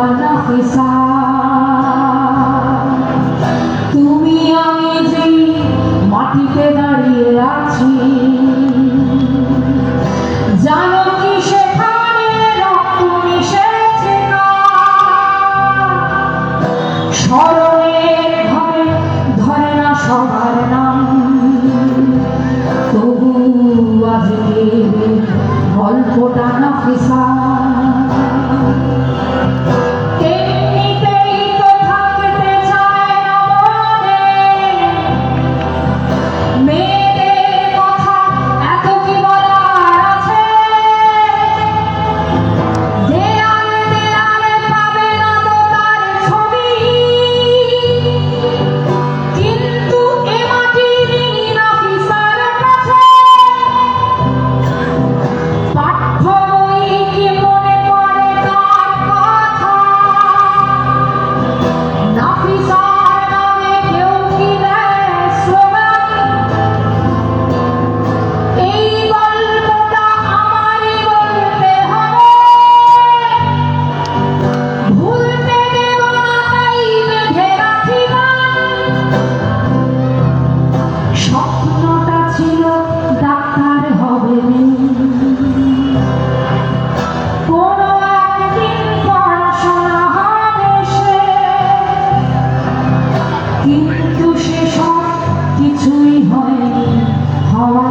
ভাল্পটা নাফিসা, তুমি আমি যে মাটিতে দাঁড়িয়ে আছি, জানো কি সেখানে রক্ত মিশেছে না, স্মরণের ঘরে ধরে না সবার নাম, তবু আজকে গল্পটা নাফিসা। কিন্তু সেসব কিছুই হয়নি হওয়া,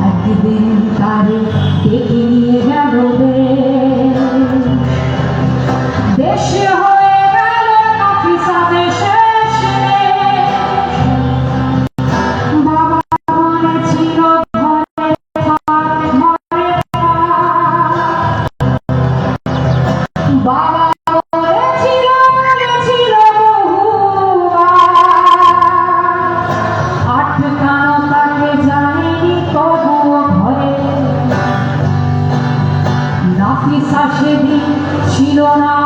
একদিন তারে ডেকে নিয়ে গেল দেশে, হয়ে গেল নাফিসা দেশে। বাবা বলেছিল ঘরে থাক, ঘরে থাক, বাবা নাফিসা সেদিন ছিল না।